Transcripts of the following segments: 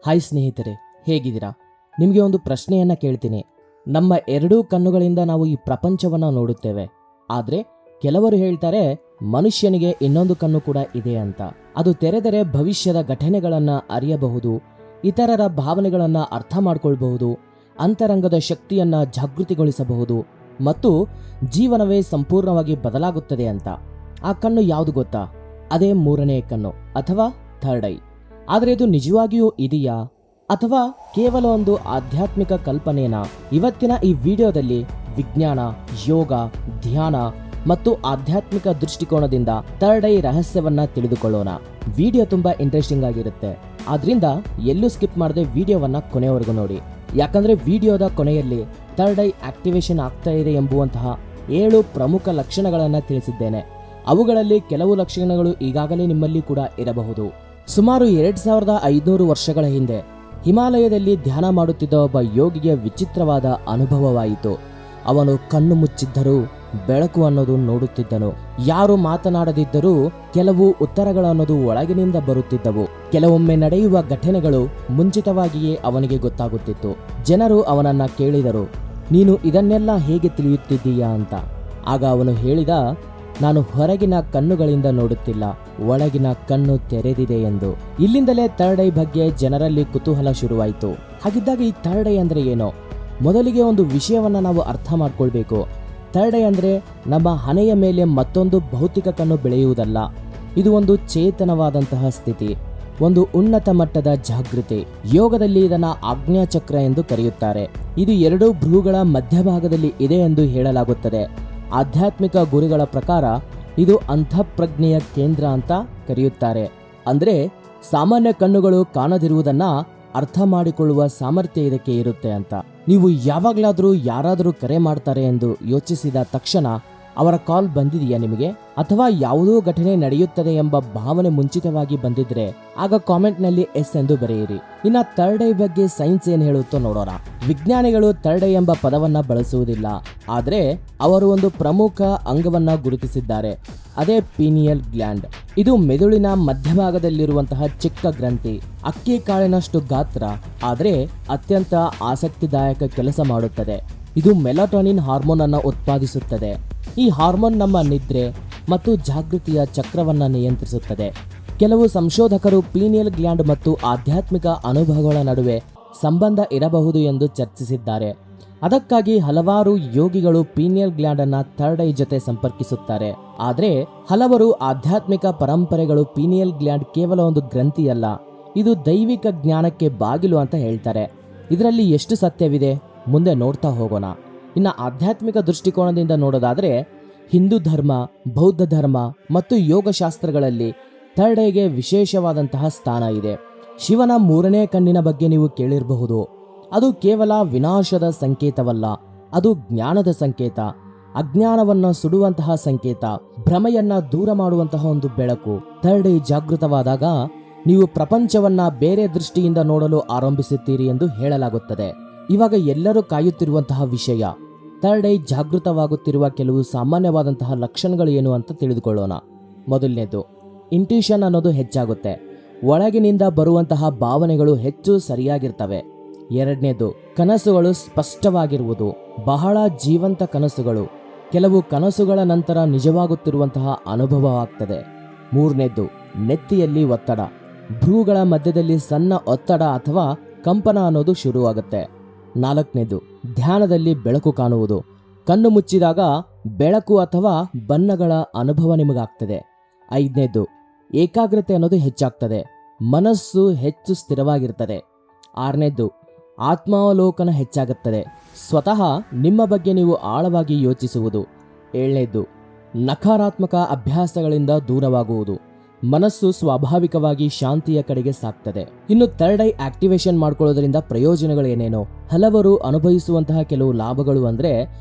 Hi ಸ್ನೇಹಿತರೆ, ಹೇಗಿದ್ದೀರಾ? ನಿಮಗೆ ಒಂದು ಪ್ರಶ್ನೆಯನ್ನು ಕೇಳ್ತೀನಿ. ನಮ್ಮ ಎರಡೂ ಕಣ್ಣುಗಳಿಂದ ನಾವು ಈ ಪ್ರಪಂಚವನ್ನು ನೋಡುತ್ತೇವೆ. ಆದರೆ ಕೆಲವರು ಹೇಳ್ತಾರೆ ಮನುಷ್ಯನಿಗೆ ಇನ್ನೊಂದು ಕಣ್ಣು ಕೂಡ ಇದೆ ಅಂತ. ಅದು ತೆರೆದರೆ ಭವಿಷ್ಯದ ಘಟನೆಗಳನ್ನು ಅರಿಯಬಹುದು, ಇತರರ ಭಾವನೆಗಳನ್ನು ಅರ್ಥ ಮಾಡಿಕೊಳ್ಬಹುದು, ಅಂತರಂಗದ ಶಕ್ತಿಯನ್ನು ಜಾಗೃತಿಗೊಳಿಸಬಹುದು ಮತ್ತು ಜೀವನವೇ ಸಂಪೂರ್ಣವಾಗಿ ಬದಲಾಗುತ್ತದೆ ಅಂತ. ಆ ಕಣ್ಣು ಯಾವುದು ಗೊತ್ತಾ? ಅದೇ ಮೂರನೇ ಕಣ್ಣು ಅಥವಾ ಥರ್ಡ್ ಐ. ಆದರೆ ಇದು ನಿಜವಾಗಿಯೂ ಇದೆಯಾ ಅಥವಾ ಕೇವಲ ಒಂದು ಆಧ್ಯಾತ್ಮಿಕ ಕಲ್ಪನೆನಾ? ಇವತ್ತಿನ ಈ ವಿಡಿಯೋದಲ್ಲಿ ವಿಜ್ಞಾನ, ಯೋಗ, ಧ್ಯಾನ ಮತ್ತು ಆಧ್ಯಾತ್ಮಿಕ ದೃಷ್ಟಿಕೋನದಿಂದ ಥರ್ಡ್ ಐ ರಹಸ್ಯವನ್ನ ತಿಳಿದುಕೊಳ್ಳೋಣ. ವಿಡಿಯೋ ತುಂಬಾ ಇಂಟ್ರೆಸ್ಟಿಂಗ್ ಆಗಿರುತ್ತೆ, ಆದ್ರಿಂದ ಎಲ್ಲೂ ಸ್ಕಿಪ್ ಮಾಡದೆ ವಿಡಿಯೋವನ್ನ ಕೊನೆಯವರೆಗೂ ನೋಡಿ. ಯಾಕಂದ್ರೆ ವಿಡಿಯೋದ ಕೊನೆಯಲ್ಲಿ ಥರ್ಡ್ ಐ ಆಕ್ಟಿವೇಶನ್ ಆಗ್ತಾ ಇದೆ ಎಂಬುವಂತಹ 7 ಪ್ರಮುಖ ಲಕ್ಷಣಗಳನ್ನು ತಿಳಿಸಿದ್ದೇನೆ. ಅವುಗಳಲ್ಲಿ ಕೆಲವು ಲಕ್ಷಣಗಳು ಈಗಾಗಲೇ ನಿಮ್ಮಲ್ಲಿ ಕೂಡ ಇರಬಹುದು. ಸುಮಾರು 2500 ವರ್ಷಗಳ ಹಿಂದೆ ಹಿಮಾಲಯದಲ್ಲಿ ಧ್ಯಾನ ಮಾಡುತ್ತಿದ್ದ ಒಬ್ಬ ಯೋಗಿಗೆ ವಿಚಿತ್ರವಾದ ಅನುಭವವಾಯಿತು. ಅವನು ಕಣ್ಣು ಮುಚ್ಚಿದ್ದರೂ ಬೆಳಕು ಅನ್ನೋದು ನೋಡುತ್ತಿದ್ದನು. ಯಾರು ಮಾತನಾಡದಿದ್ದರೂ ಕೆಲವು ಉತ್ತರಗಳನ್ನೋದು ಒಳಗಿನಿಂದ ಬರುತ್ತಿದ್ದವು. ಕೆಲವೊಮ್ಮೆ ನಡೆಯುವ ಘಟನೆಗಳು ಮುಂಚಿತವಾಗಿಯೇ ಅವನಿಗೆ ಗೊತ್ತಾಗುತ್ತಿತ್ತು. ಜನರು ಅವನನ್ನ ಕೇಳಿದರು, ನೀನು ಇದನ್ನೆಲ್ಲ ಹೇಗೆ ತಿಳಿಯುತ್ತಿದ್ದೀಯಾ ಅಂತ. ಆಗ ಅವನು ಹೇಳಿದ, ನಾನು ಹೊರಗಿನ ಕಣ್ಣುಗಳಿಂದ ನೋಡುತ್ತಿಲ್ಲ, ಒಳಗಿನ ಕಣ್ಣು ತೆರೆದಿದೆ ಎಂದು. ಇಲ್ಲಿಂದಲೇ ಥರ್ಡ್ ಐ ಬಗ್ಗೆ ಜನರಲ್ಲಿ ಕುತೂಹಲ ಶುರುವಾಯಿತು. ಹಾಗಿದ್ದಾಗ ಈ ಥರ್ಡ್ ಐ ಅಂದ್ರೆ ಏನೋ? ಮೊದಲಿಗೆ ಒಂದು ವಿಷಯವನ್ನ ನಾವು ಅರ್ಥ ಮಾಡ್ಕೊಳ್ಬೇಕು. ಥರ್ಡ್ ಐ ಅಂದ್ರೆ ನಮ್ಮ ಹಣೆಯ ಮೇಲೆ ಮತ್ತೊಂದು ಭೌತಿಕ ಕಣ್ಣು ಬೆಳೆಯುವುದಲ್ಲ. ಇದು ಒಂದು ಚೇತನವಾದಂತಹ ಸ್ಥಿತಿ, ಒಂದು ಉನ್ನತ ಮಟ್ಟದ ಜಾಗೃತಿ. ಯೋಗದಲ್ಲಿ ಇದನ್ನ ಆಜ್ಞಾಚಕ್ರ ಎಂದು ಕರೆಯುತ್ತಾರೆ. ಇದು 2 ಭ್ರೂಗಳ ಮಧ್ಯಭಾಗದಲ್ಲಿ ಇದೆ ಎಂದು ಹೇಳಲಾಗುತ್ತದೆ. ಆಧ್ಯಾತ್ಮಿಕ ಗುರುಗಳ ಪ್ರಕಾರ ಇದು ಅಂತಃಪ್ರಜ್ಞೆಯ ಕೇಂದ್ರ ಅಂತ ಕರೆಯುತ್ತಾರೆ. ಅಂದ್ರೆ ಸಾಮಾನ್ಯ ಕಣ್ಣುಗಳು ಕಾಣದಿರುವುದನ್ನ ಅರ್ಥ ಮಾಡಿಕೊಳ್ಳುವ ಸಾಮರ್ಥ್ಯ ಇದಕ್ಕೆ ಇರುತ್ತೆ ಅಂತ. ನೀವು ಯಾವಾಗ್ಲಾದ್ರೂ ಯಾರಾದರೂ ಕರೆ ಮಾಡ್ತಾರೆ ಎಂದು ಯೋಚಿಸಿದ ತಕ್ಷಣ ಅವರ ಕಾಲ್ ಬಂದಿದೆಯಾ ನಿಮಗೆ? ಅಥವಾ ಯಾವುದೋ ಘಟನೆ ನಡೆಯುತ್ತದೆ ಎಂಬ ಭಾವನೆ ಮುಂಚಿತವಾಗಿ ಬಂದಿದ್ರೆ ಆಗ ಕಾಮೆಂಟ್ ನಲ್ಲಿ ಎಸ್ ಎಂದು ಬರೆಯಿರಿ. ಇನ್ನ ಥರ್ಡ್ ಐ ಬಗ್ಗೆ ಸೈನ್ಸ್ ಏನ್ ಹೇಳುತ್ತೋ ನೋಡೋಣ. ವಿಜ್ಞಾನಿಗಳು ಥರ್ಡ್ ಐ ಎಂಬ ಪದವನ್ನ ಬಳಸುವುದಿಲ್ಲ, ಆದ್ರೆ ಅವರು ಒಂದು ಪ್ರಮುಖ ಅಂಗವನ್ನ ಗುರುತಿಸಿದ್ದಾರೆ. ಅದೇ ಪೀನಿಯಲ್ ಗ್ಲ್ಯಾಂಡ್. ಇದು ಮೆದುಳಿನ ಮಧ್ಯಭಾಗದಲ್ಲಿರುವಂತಹ ಚಿಕ್ಕ ಗ್ರಂಥಿ. ಅಕ್ಕಿ ಕಾಳಿನಷ್ಟು ಗಾತ್ರ, ಆದ್ರೆ ಅತ್ಯಂತ ಆಸಕ್ತಿದಾಯಕ ಕೆಲಸ ಮಾಡುತ್ತದೆ. ಇದು ಮೆಲಟೋನಿನ್ ಹಾರ್ಮೋನ್ ಅನ್ನು ಉತ್ಪಾದಿಸುತ್ತದೆ. ಈ ಹಾರ್ಮೋನ್ ನಮ್ಮ ನಿದ್ರೆ ಮತ್ತು ಜಾಗೃತಿಯ ಚಕ್ರವನ್ನು ನಿಯಂತ್ರಿಸುತ್ತದೆ. ಕೆಲವು ಸಂಶೋಧಕರು ಪೀನಿಯಲ್ ಗ್ಲ್ಯಾಂಡ್ ಮತ್ತು ಆಧ್ಯಾತ್ಮಿಕ ಅನುಭವಗಳ ನಡುವೆ ಸಂಬಂಧ ಇರಬಹುದು ಎಂದು ಚರ್ಚಿಸಿದ್ದಾರೆ. ಅದಕ್ಕಾಗಿ ಹಲವಾರು ಯೋಗಿಗಳು ಪೀನಿಯಲ್ ಗ್ಲ್ಯಾಂಡ್ ಅನ್ನ ಥರ್ಡ್ ಐ ಜೊತೆ ಸಂಪರ್ಕಿಸುತ್ತಾರೆ. ಆದರೆ ಹಲವರು ಆಧ್ಯಾತ್ಮಿಕ ಪರಂಪರೆಗಳು ಪೀನಿಯಲ್ ಗ್ಲ್ಯಾಂಡ್ ಕೇವಲ ಒಂದು ಗ್ರಂಥಿಯಲ್ಲ, ಇದು ದೈವಿಕ ಜ್ಞಾನಕ್ಕೆ ಬಾಗಿಲು ಅಂತ ಹೇಳ್ತಾರೆ. ಇದರಲ್ಲಿ ಎಷ್ಟು ಸತ್ಯವಿದೆ ಮುಂದೆ ನೋಡ್ತಾ ಹೋಗೋಣ. ಇನ್ನು ಆಧ್ಯಾತ್ಮಿಕ ದೃಷ್ಟಿಕೋನದಿಂದ ನೋಡೋದಾದ್ರೆ ಹಿಂದೂ ಧರ್ಮ, ಬೌದ್ಧ ಧರ್ಮ ಮತ್ತು ಯೋಗಶಾಸ್ತ್ರಗಳಲ್ಲಿ ಥರ್ಡ್ ಐಗೆ ವಿಶೇಷವಾದಂತಹ ಸ್ಥಾನ ಇದೆ. ಶಿವನ ಮೂರನೇ ಕಣ್ಣಿನ ಬಗ್ಗೆ ನೀವು ಕೇಳಿರಬಹುದು. ಅದು ಕೇವಲ ವಿನಾಶದ ಸಂಕೇತವಲ್ಲ, ಅದು ಜ್ಞಾನದ ಸಂಕೇತ, ಅಜ್ಞಾನವನ್ನ ಸುಡುವಂತಹ ಸಂಕೇತ, ಭ್ರಮೆಯನ್ನ ದೂರ ಮಾಡುವಂತಹ ಒಂದು ಬೆಳಕು. ಥರ್ಡ್ ಐ ಜಾಗೃತವಾದಾಗ ನೀವು ಪ್ರಪಂಚವನ್ನ ಬೇರೆ ದೃಷ್ಟಿಯಿಂದ ನೋಡಲು ಆರಂಭಿಸುತ್ತೀರಿ ಎಂದು ಹೇಳಲಾಗುತ್ತದೆ. ಇವಾಗ ಎಲ್ಲರೂ ಕಾಯುತ್ತಿರುವಂತಹ ವಿಷಯ, ಥರ್ಡ್ ಐ ಜಾಗೃತವಾಗುತ್ತಿರುವ ಕೆಲವು ಸಾಮಾನ್ಯವಾದಂತಹ ಲಕ್ಷಣಗಳು ಏನು ಅಂತ ತಿಳಿದುಕೊಳ್ಳೋಣ. ಮೊದಲನೇದು, ಇಂಟ್ಯೂಷನ್ ಅನ್ನೋದು ಹೆಚ್ಚಾಗುತ್ತೆ. ಒಳಗಿನಿಂದ ಬರುವಂತಹ ಭಾವನೆಗಳು ಹೆಚ್ಚು ಸರಿಯಾಗಿರ್ತವೆ. ಎರಡನೇದು, ಕನಸುಗಳು ಸ್ಪಷ್ಟವಾಗಿರುವುದು, ಬಹಳ ಜೀವಂತ ಕನಸುಗಳು. ಕೆಲವು ಕನಸುಗಳ ನಂತರ ನಿಜವಾಗುತ್ತಿರುವಂತಹ ಅನುಭವವಾಗ್ತದೆ. ಮೂರನೇದು, ನೆತ್ತಿಯಲ್ಲಿ ಒತ್ತಡ, ಭ್ರೂಗಳ ಮಧ್ಯದಲ್ಲಿ ಸಣ್ಣ ಒತ್ತಡ ಅಥವಾ ಕಂಪನ ಅನ್ನೋದು ಶುರುವಾಗುತ್ತೆ. ನಾಲ್ಕನೇದು, ಧ್ಯಾನದಲ್ಲಿ ಬೆಳಕು ಕಾಣುವುದು, ಕಣ್ಣು ಮುಚ್ಚಿದಾಗ ಬೆಳಕು ಅಥವಾ ಬಣ್ಣಗಳ ಅನುಭವ ನಿಮಗಾಗ್ತದೆ. ಐದನೇದು, ಏಕಾಗ್ರತೆ ಅನ್ನೋದು ಹೆಚ್ಚಾಗ್ತದೆ, ಮನಸ್ಸು ಹೆಚ್ಚು ಸ್ಥಿರವಾಗಿರ್ತದೆ. ಆರನೇದು, ಆತ್ಮಾವಲೋಕನ ಹೆಚ್ಚಾಗುತ್ತದೆ, ಸ್ವತಃ ನಿಮ್ಮ ಬಗ್ಗೆ ನೀವು ಆಳವಾಗಿ ಯೋಚಿಸುವುದು. ಏಳನೇದು, ನಕಾರಾತ್ಮಕ ಅಭ್ಯಾಸಗಳಿಂದ ದೂರವಾಗುವುದು, ಮನಸ್ಸು ಸ್ವಾಭಾವಿಕವಾಗಿ ಶಾಂತಿಯ ಕಡೆಗೆ ಸಾಗ್ತದೆ. ಇನ್ನು ಥರ್ಡ್ ಐ ಆಕ್ಟಿವೇಶನ್ ಮಾಡ್ಕೊಳ್ಳೋದ್ರಿಂದ ಪ್ರಯೋಜನಗಳೇನೇನೋ? ಹಲವರು ಅನುಭವಿಸುವಂತಹ ಕೆಲವು ಲಾಭಗಳು ಅಂದ್ರೆ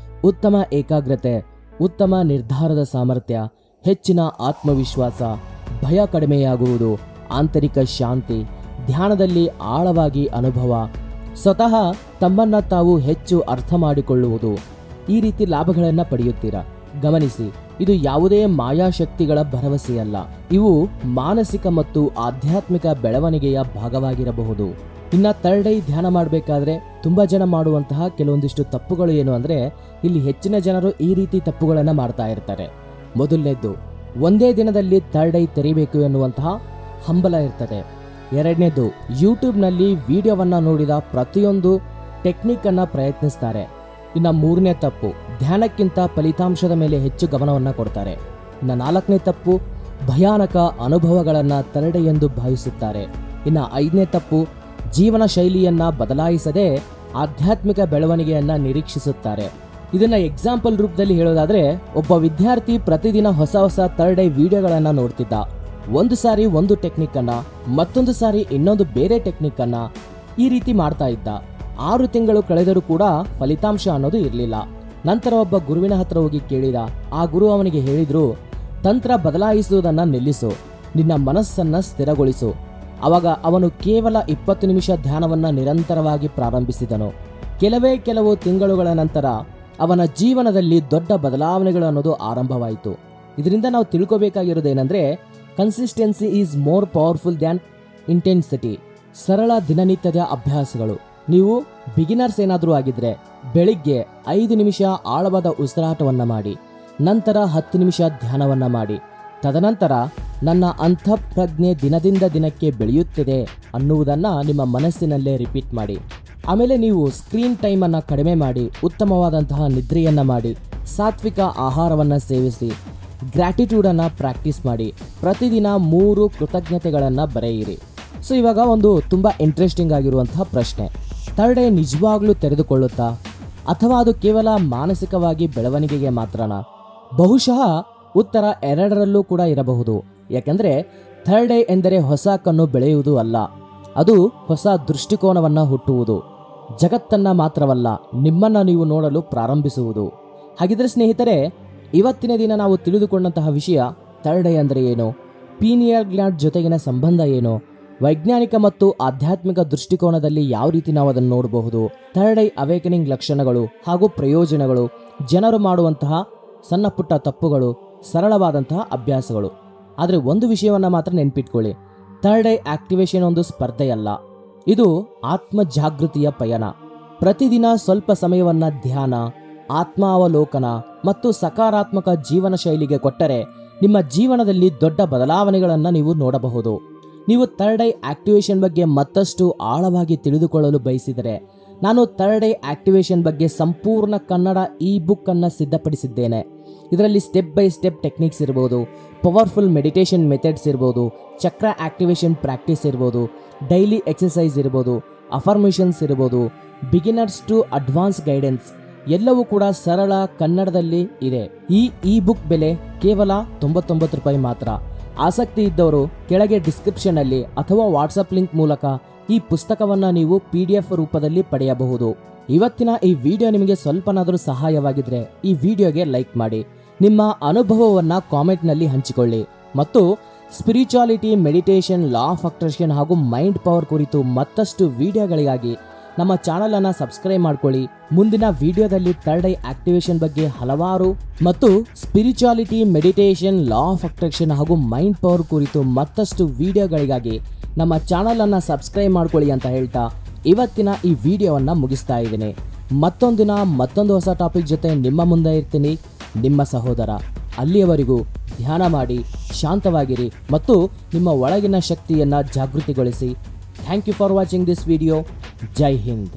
ಉತ್ತಮ ಏಕಾಗ್ರತೆ, ಉತ್ತಮ ನಿರ್ಧಾರದ ಸಾಮರ್ಥ್ಯ, ಹೆಚ್ಚಿನ ಆತ್ಮವಿಶ್ವಾಸ, ಭಯ ಕಡಿಮೆಯಾಗುವುದು, ಆಂತರಿಕ ಶಾಂತಿ, ಧ್ಯಾನದಲ್ಲಿ ಆಳವಾಗಿ ಅನುಭವ, ಸ್ವತಃ ತಮ್ಮನ್ನ ತಾವು ಹೆಚ್ಚು ಅರ್ಥ ಮಾಡಿಕೊಳ್ಳುವುದು. ಈ ರೀತಿ ಲಾಭಗಳನ್ನು ಪಡೆಯುತ್ತೀರಾ. ಗಮನಿಸಿ, ಇದು ಯಾವುದೇ ಮಾಯಾಶಕ್ತಿಗಳ ಭರವಸೆಯಲ್ಲ. ಇವು ಮಾನಸಿಕ ಮತ್ತು ಆಧ್ಯಾತ್ಮಿಕ ಬೆಳವಣಿಗೆಯ ಭಾಗವಾಗಿರಬಹುದು. ಇನ್ನ ಥರ್ಡ್ ಐ ಧ್ಯಾನ ಮಾಡಬೇಕಾದ್ರೆ ತುಂಬಾ ಜನ ಮಾಡುವಂತಹ ಕೆಲವೊಂದಿಷ್ಟು ತಪ್ಪುಗಳು ಏನು ಅಂದ್ರೆ, ಇಲ್ಲಿ ಹೆಚ್ಚಿನ ಜನರು ಈ ರೀತಿ ತಪ್ಪುಗಳನ್ನ ಮಾಡ್ತಾ ಇರ್ತಾರೆ. ಮೊದಲನೇದ್ದು, ಒಂದೇ ದಿನದಲ್ಲಿ ಥರ್ಡ್ ಐ ತೆರಿಬೇಕು ಎನ್ನುವಂತಹ ಹಂಬಲ ಇರ್ತದೆ. ಎರಡನೇದು, ಯೂಟ್ಯೂಬ್ನಲ್ಲಿ ವಿಡಿಯೋವನ್ನ ನೋಡಿದ ಪ್ರತಿಯೊಂದು ಟೆಕ್ನಿಕ್ ಅನ್ನ ಪ್ರಯತ್ನಿಸ್ತಾರೆ. ಇನ್ನ ಮೂರನೇ ತಪ್ಪು, ಧ್ಯಾನಕ್ಕಿಂತ ಫಲಿತಾಂಶದ ಮೇಲೆ ಹೆಚ್ಚು ಗಮನವನ್ನ ಕೊಡ್ತಾರೆ. ಇನ್ನ ನಾಲ್ಕನೇ ತಪ್ಪು, ಭಯಾನಕ ಅನುಭವಗಳನ್ನ ಥರ್ಡ್ ಐ ಎಂದು ಭಾವಿಸುತ್ತಾರೆ. ಇನ್ನ ಐದನೇ ತಪ್ಪು, ಜೀವನ ಶೈಲಿಯನ್ನ ಬದಲಾಯಿಸದೆ ಆಧ್ಯಾತ್ಮಿಕ ಬೆಳವಣಿಗೆಯನ್ನ ನಿರೀಕ್ಷಿಸುತ್ತಾರೆ. ಇದನ್ನ ಎಕ್ಸಾಂಪಲ್ ರೂಪದಲ್ಲಿ ಹೇಳೋದಾದ್ರೆ, ಒಬ್ಬ ವಿದ್ಯಾರ್ಥಿ ಪ್ರತಿದಿನ ಹೊಸ ಹೊಸ ಥರ್ಡ್ ಐ ವಿಡಿಯೋಗಳನ್ನ ನೋಡ್ತಿದ್ದ. ಒಂದು ಸಾರಿ ಒಂದು ಟೆಕ್ನಿಕ್ ಅನ್ನ, ಮತ್ತೊಂದು ಸಾರಿ ಇನ್ನೊಂದು ಬೇರೆ ಟೆಕ್ನಿಕ್ ಅನ್ನ ಈ ರೀತಿ ಮಾಡ್ತಾ ಇದ್ದ. 6 ತಿಂಗಳು ಕಳೆದರೂ ಕೂಡ ಫಲಿತಾಂಶ ಅನ್ನೋದು ಇರಲಿಲ್ಲ. ನಂತರ ಒಬ್ಬ ಗುರುವಿನ ಹತ್ರ ಹೋಗಿ ಕೇಳಿದ. ಆ ಗುರು ಅವನಿಗೆ ಹೇಳಿದ್ರು, ತಂತ್ರ ಬದಲಾಯಿಸುವುದನ್ನ ನಿಲ್ಲಿಸು, ನಿನ್ನ ಮನಸ್ಸನ್ನ ಸ್ಥಿರಗೊಳಿಸು. ಅವಾಗ ಅವನು ಕೇವಲ 20 ನಿಮಿಷ ಧ್ಯಾನವನ್ನ ನಿರಂತರವಾಗಿ ಪ್ರಾರಂಭಿಸಿದನು. ಕೆಲವು ತಿಂಗಳುಗಳ ನಂತರ ಅವನ ಜೀವನದಲ್ಲಿ ದೊಡ್ಡ ಬದಲಾವಣೆಗಳು ಅನ್ನೋದು ಆರಂಭವಾಯಿತು. ಇದರಿಂದ ನಾವು ತಿಳ್ಕೋಬೇಕಾಗಿರೋದೇನೆಂದ್ರೆ, consistency is more powerful than intensity. ಸರಳ ದಿನನಿತ್ಯದ ಅಭ್ಯಾಸಗಳು. ನೀವು ಬಿಗಿನರ್ಸ್ ಏನಾದರೂ ಆಗಿದ್ರೆ ಬೆಳಿಗ್ಗೆ 5 ನಿಮಿಷ ಆಳವಾದ ಉಸಿರಾಟವನ್ನ ಮಾಡಿ, ನಂತರ 10 ನಿಮಿಷ ಧ್ಯಾನವನ್ನ ಮಾಡಿ, ತದನಂತರ ನನ್ನ ಅಂತಃಪ್ರಜ್ಞೆ ದಿನದಿಂದ ದಿನಕ್ಕೆ ಬೆಳೆಯುತ್ತಿದೆ ಅನ್ನುವುದನ್ನ ನಿಮ್ಮ ಮನಸ್ಸಿನಲ್ಲೇ ರಿಪೀಟ್ ಮಾಡಿ. ಆಮೇಲೆ ನೀವು ಸ್ಕ್ರೀನ್ ಟೈಮ್ ಅನ್ನ ಕಡಿಮೆ ಮಾಡಿ, ಉತ್ತಮವಾದಂತಹ ನಿದ್ರೆಯನ್ನ ಮಾಡಿ, ಸಾತ್ವಿಕ ಆಹಾರವನ್ನ ಸೇವಿಸಿ, ಗ್ರ್ಯಾಟಿಟ್ಯೂಡ್ ಅನ್ನ ಪ್ರಾಕ್ಟೀಸ್ ಮಾಡಿ, ಪ್ರತಿದಿನ 3 ಕೃತಜ್ಞತೆಗಳನ್ನ ಬರೆಯಿರಿ. ಸೊ ಇವಾಗ ಒಂದು ತುಂಬಾ ಇಂಟ್ರೆಸ್ಟಿಂಗ್ ಆಗಿರುವಂತಹ ಪ್ರಶ್ನೆ, ಥರ್ಡ್ ಐ ನಿಜವಾಗ್ಲೂ ತೆರೆದುಕೊಳ್ಳುತ್ತಾ ಅಥವಾ ಅದು ಕೇವಲ ಮಾನಸಿಕವಾಗಿ ಬೆಳವಣಿಗೆಗೆ ಮಾತ್ರನಾ? ಬಹುಶಃ ಉತ್ತರ ಎರಡರಲ್ಲೂ ಕೂಡ ಇರಬಹುದು. ಯಾಕೆಂದ್ರೆ ಥರ್ಡ್ ಐ ಎಂದರೆ ಹೊಸ ಕಣ್ಣು ಬೆಳೆಯುವುದು ಅಲ್ಲ, ಅದು ಹೊಸ ದೃಷ್ಟಿಕೋನವನ್ನ ಹುಟ್ಟುವುದು. ಜಗತ್ತನ್ನ ಮಾತ್ರವಲ್ಲ, ನಿಮ್ಮನ್ನ ನೀವು ನೋಡಲು ಪ್ರಾರಂಭಿಸುವುದು. ಹಾಗಿದ್ರೆ ಸ್ನೇಹಿತರೆ, ಇವತ್ತಿನ ದಿನ ನಾವು ತಿಳಿದುಕೊಂಡಂತಹ ವಿಷಯ ಥರ್ಡ್ ಐ ಅಂದರೆ ಏನು, ಪೀನಿಯಲ್ ಗ್ಲ್ಯಾಂಡ್ ಜೊತೆಗಿನ ಸಂಬಂಧ ಏನು, ವೈಜ್ಞಾನಿಕ ಮತ್ತು ಆಧ್ಯಾತ್ಮಿಕ ದೃಷ್ಟಿಕೋನದಲ್ಲಿ ಯಾವ ರೀತಿ ನಾವು ಅದನ್ನು ನೋಡಬಹುದು, ಥರ್ಡ್ ಐ ಅವೇಕನಿಂಗ್ ಲಕ್ಷಣಗಳು ಹಾಗೂ ಪ್ರಯೋಜನಗಳು, ಜನರು ಮಾಡುವಂತಹ ಸಣ್ಣ ಪುಟ್ಟ ತಪ್ಪುಗಳು, ಸರಳವಾದಂತಹ ಅಭ್ಯಾಸಗಳು. ಆದರೆ ಒಂದು ವಿಷಯವನ್ನ ಮಾತ್ರ ನೆನ್ಪಿಟ್ಕೊಳ್ಳಿ, ಥರ್ಡ್ ಐ ಆಕ್ಟಿವೇಶನ್ ಒಂದು ಸ್ಪರ್ಧೆಯಲ್ಲ, ಇದು ಆತ್ಮ ಜಾಗೃತಿಯ ಪಯಣ. ಪ್ರತಿದಿನ ಸ್ವಲ್ಪ ಸಮಯವನ್ನ ಧ್ಯಾನ, ಆತ್ಮಾವಲೋಕನ ಮತ್ತು ಸಕಾರಾತ್ಮಕ ಜೀವನ ಶೈಲಿಗೆ ಕೊಟ್ಟರೆ ನಿಮ್ಮ ಜೀವನದಲ್ಲಿ ದೊಡ್ಡ ಬದಲಾವಣೆಗಳನ್ನು ನೀವು ನೋಡಬಹುದು. ನೀವು ಥರ್ಡ್ ಐ ಆಕ್ಟಿವೇಶನ್ ಬಗ್ಗೆ ಮತ್ತಷ್ಟು ಆಳವಾಗಿ ತಿಳಿದುಕೊಳ್ಳಲು ಬಯಸಿದರೆ ನಾನು ಥರ್ಡ್ ಐ ಆಕ್ಟಿವೇಶನ್ ಬಗ್ಗೆ ಸಂಪೂರ್ಣ ಕನ್ನಡ ಇ ಬುಕ್ ಅನ್ನು ಸಿದ್ಧಪಡಿಸಿದ್ದೇನೆ. ಇದರಲ್ಲಿ ಸ್ಟೆಪ್ ಬೈ ಸ್ಟೆಪ್ ಟೆಕ್ನಿಕ್ಸ್ ಇರ್ಬೋದು, ಪವರ್ಫುಲ್ ಮೆಡಿಟೇಷನ್ ಮೆಥಡ್ಸ್ ಇರ್ಬೋದು, ಚಕ್ರ ಆಕ್ಟಿವೇಶನ್ ಪ್ರಾಕ್ಟೀಸ್ ಇರ್ಬೋದು, ಡೈಲಿ ಎಕ್ಸಸೈಸ್ ಇರ್ಬೋದು, ಅಫರ್ಮೇಷನ್ಸ್ ಇರ್ಬೋದು, ಬಿಗಿನರ್ಸ್ ಟು ಅಡ್ವಾನ್ಸ್ ಗೈಡೆನ್ಸ್ ಎಲ್ಲವೂ ಕೂಡ ಸರಳ ಕನ್ನಡದಲ್ಲಿ ಇದೆ. ಈ ಇ ಬುಕ್ ಬೆಲೆ ಕೇವಲ 99 ರೂಪಾಯಿ ಮಾತ್ರ. ಆಸಕ್ತಿ ಇದ್ದವರು ಕೆಳಗೆ ಡಿಸ್ಕ್ರಿಪ್ಷನ್ ಅಲ್ಲಿ ಅಥವಾ ವಾಟ್ಸಪ್ ಲಿಂಕ್ ಮೂಲಕ ಈ ಪುಸ್ತಕವನ್ನ ನೀವು PDF ರೂಪದಲ್ಲಿ ಪಡೆಯಬಹುದು. ಇವತ್ತಿನ ಈ ವಿಡಿಯೋ ನಿಮಗೆ ಸ್ವಲ್ಪನಾದರೂ ಸಹಾಯವಾಗಿದ್ರೆ ಈ ವಿಡಿಯೋಗೆ ಲೈಕ್ ಮಾಡಿ, ನಿಮ್ಮ ಅನುಭವವನ್ನ ಕಾಮೆಂಟ್ ನಲ್ಲಿ ಹಂಚಿಕೊಳ್ಳಿ ಮತ್ತು spirituality, meditation, law of attraction ಹಾಗೂ ಮೈಂಡ್ ಪವರ್ ಕುರಿತು ಮತ್ತಷ್ಟು ವಿಡಿಯೋಗಳಿಗಾಗಿ ನಮ್ಮ ಚಾನಲ್ ಅನ್ನ ಸಬ್ಸ್ಕ್ರೈಬ್ ಮಾಡ್ಕೊಳ್ಳಿ. ಮುಂದಿನ ವಿಡಿಯೋದಲ್ಲಿ ಥರ್ಡ್ ಐ ಆಕ್ಟಿವೇಶನ್ ಬಗ್ಗೆ ಹಲವಾರು ಮತ್ತು spirituality, meditation, law of attraction ಹಾಗೂ ಮೈಂಡ್ ಪವರ್ ಕುರಿತು ಮತ್ತಷ್ಟು ವಿಡಿಯೋಗಳಿಗಾಗಿ ನಮ್ಮ ಚಾನಲ್ ಅನ್ನ ಸಬ್ಸ್ಕ್ರೈಬ್ ಮಾಡ್ಕೊಳ್ಳಿ ಅಂತ ಹೇಳ್ತಾ ಇವತ್ತಿನ ಈ ವಿಡಿಯೋವನ್ನ ಮುಗಿಸ್ತಾ ಇದ್ದೀನಿ. ಮತ್ತೊಂದು ಹೊಸ ಟಾಪಿಕ್ ಜೊತೆ ನಿಮ್ಮ ಮುಂದೆ ಇರ್ತೀನಿ, ನಿಮ್ಮ ಸಹೋದರ. ಅಲ್ಲಿಯವರೆಗೂ ಧ್ಯಾನ ಮಾಡಿ, ಶಾಂತವಾಗಿರಿ ಮತ್ತು ನಿಮ್ಮ ಒಳಗಿನ ಶಕ್ತಿಯನ್ನ ಜಾಗೃತಿಗೊಳಿಸಿ. Thank you for watching this video. Jai Hind.